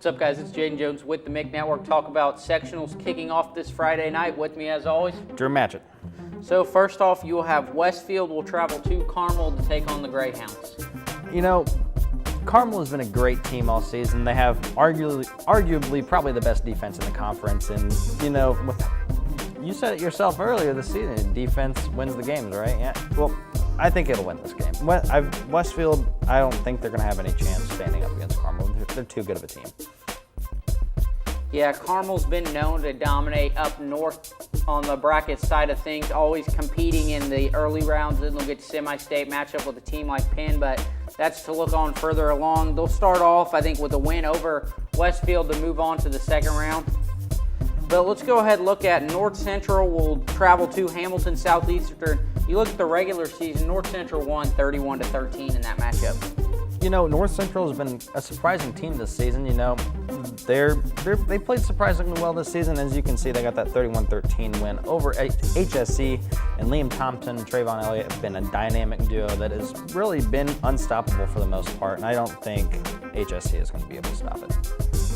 What's up, guys? It's Jadon Jones with the MIC Network. Talk about sectionals kicking off this Friday night. With me, as always, Drew Matchett. So first off, you will have Westfield will travel to Carmel to take on the Greyhounds. You know, Carmel has been a great team all season. They have arguably probably the best defense in the conference. And, you know, you said it yourself earlier this season, defense wins the games, right? Yeah. Well, I think it'll win this game. Westfield, I don't think they're going to have any chance standing up against Carmel. They're too good of a team. Yeah, Carmel's been known to dominate up north on the bracket side of things, always competing in the early rounds. Then they'll get to semi-state matchup with a team like Penn, but that's to look on further along. They'll start off, I think, with a win over Westfield to move on to the second round. But let's go ahead and look at North Central will travel to Hamilton Southeastern. You look at the regular season, North Central won 31-13 in that matchup. You know, North Central has been a surprising team this season. You know, they played surprisingly well this season. As you can see, they got that 31-13 win over HSC, and Liam Thompson and Trayvon Elliott have been a dynamic duo that has really been unstoppable for the most part, and I don't think HSC is going to be able to stop it.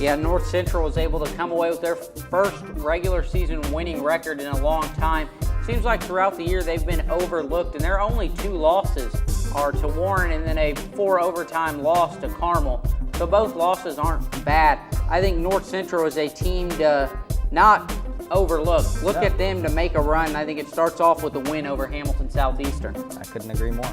Yeah, North Central was able to come away with their first regular season winning record in a long time. Seems like throughout the year they've been overlooked, and their only two losses are to Warren and then a 4 overtime loss to Carmel. So both losses aren't bad. I think North Central is a team to not overlook. Look at them to make a run. I think it starts off with a win over Hamilton Southeastern. I couldn't agree more.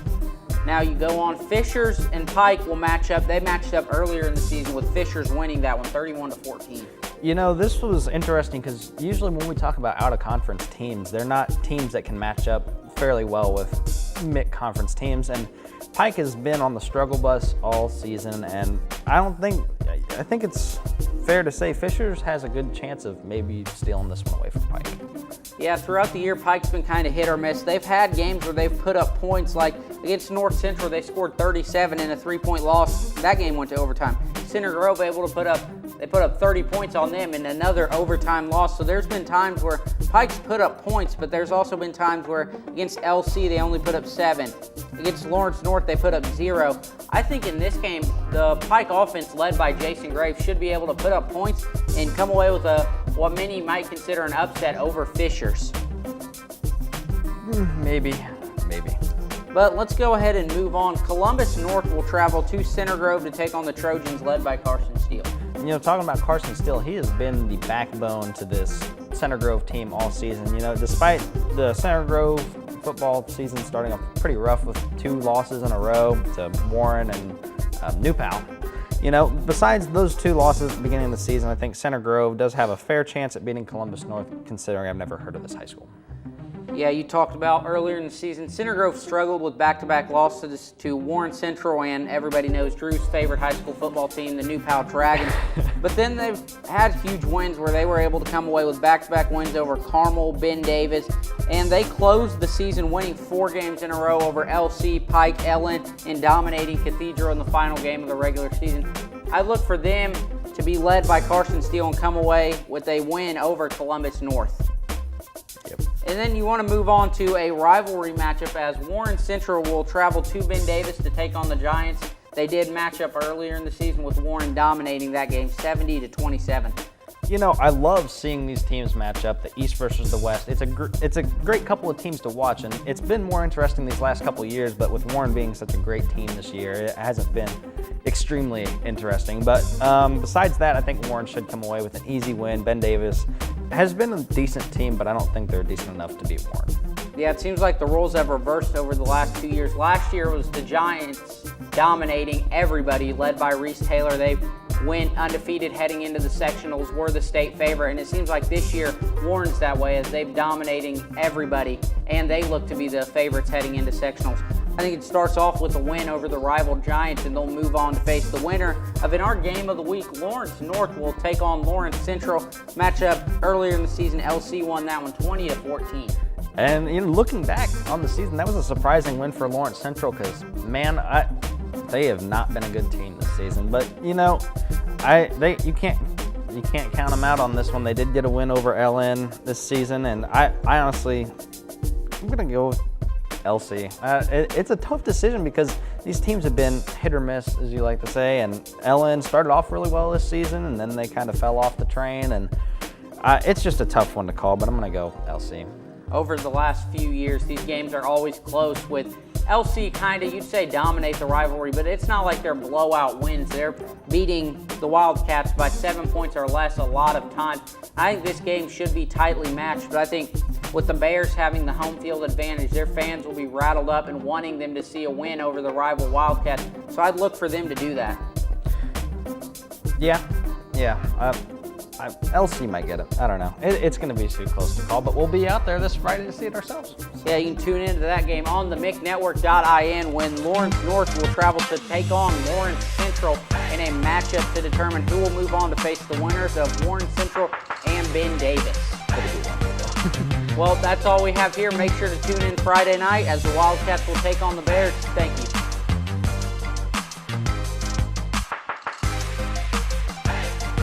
Now you go on, Fishers and Pike will match up. They matched up earlier in the season with Fishers winning that one 31-14. You know, this was interesting because usually when we talk about out-of-conference teams, they're not teams that can match up fairly well with mid-conference teams. And Pike has been on the struggle bus all season, and I think it's fair to say Fishers has a good chance of maybe stealing this one away from Pike. Yeah, throughout the year, Pike's been kind of hit or miss. They've had games where they've put up points, like against North Central, they scored 37 in a 3-point loss. That game went to overtime. Center Grove able to put up 30 points on them in another overtime loss. So there's been times where Pike's put up points, but there's also been times where against LC they only put up 7. Against Lawrence North they put up 0. I think in this game the Pike offense led by Jason Graves should be able to put up points and come away with what many might consider an upset over Fishers. Maybe. But let's go ahead and move on. Columbus North will travel to Center Grove to take on the Trojans led by Carson Steele. You know, talking about Carson Steele, he has been the backbone to this Center Grove team all season. You know, despite the Center Grove football season starting off pretty rough with 2 losses in a row to Warren and New Pal. You know, besides those 2 losses at the beginning of the season, I think Center Grove does have a fair chance at beating Columbus North, considering I've never heard of this high school. Yeah, you talked about earlier in the season, Center Grove struggled with back-to-back losses to Warren Central and everybody knows Drew's favorite high school football team, the New Pal Dragons. But then they've had huge wins where they were able to come away with back-to-back wins over Carmel, Ben Davis, and they closed the season winning 4 games in a row over LC, Pike, Ellen, and dominating Cathedral in the final game of the regular season. I look for them to be led by Carson Steele and come away with a win over Columbus North. Yep. And then you want to move on to a rivalry matchup as Warren Central will travel to Ben Davis to take on the Giants. They did match up earlier in the season with Warren dominating that game 70-27. You know, I love seeing these teams match up, the East versus the West. It's a great couple of teams to watch, and it's been more interesting these last couple of years, but with Warren being such a great team this year, it hasn't been extremely interesting. But besides that, I think Warren should come away with an easy win. Ben Davis has been a decent team, but I don't think they're decent enough to beat Warren. Yeah, it seems like the roles have reversed over the last 2 years. Last year was the Giants dominating everybody, led by Reese Taylor. They went undefeated heading into the sectionals, were the state favorite, and it seems like this year Warren's that way as they've dominating everybody, and they look to be the favorites heading into sectionals. I think it starts off with a win over the rival Giants, and they'll move on to face the winner of in our game of the week. Lawrence North will take on Lawrence Central. Matchup earlier in the season, LC won that one 20-14. And you know, looking back on the season, that was a surprising win for Lawrence Central because, man, they have not been a good team this season. But you know, you can't count them out on this one. They did get a win over LN this season, and I honestly, I'm gonna go with LC. It's a tough decision because these teams have been hit or miss, as you like to say, and LN started off really well this season, and then they kind of fell off the train, and it's just a tough one to call, but I'm going to go LC. Over the last few years, these games are always close, with LC kind of, you'd say, dominate the rivalry, but it's not like they're blowout wins. They're beating the Wildcats by 7 points or less a lot of times. I think this game should be tightly matched, but I think with the Bears having the home field advantage, their fans will be rattled up and wanting them to see a win over the rival Wildcats. So I'd look for them to do that. Yeah. LC might get it. I don't know. It's going to be too close to call, but we'll be out there this Friday to see it ourselves. Yeah, you can tune into that game on the MICnetwork.in when Lawrence North will travel to take on Lawrence Central in a matchup to determine who will move on to face the winners of Warren Central and Ben Davis. Well, that's all we have here. Make sure to tune in Friday night as the Wildcats will take on the Bears. Thank you.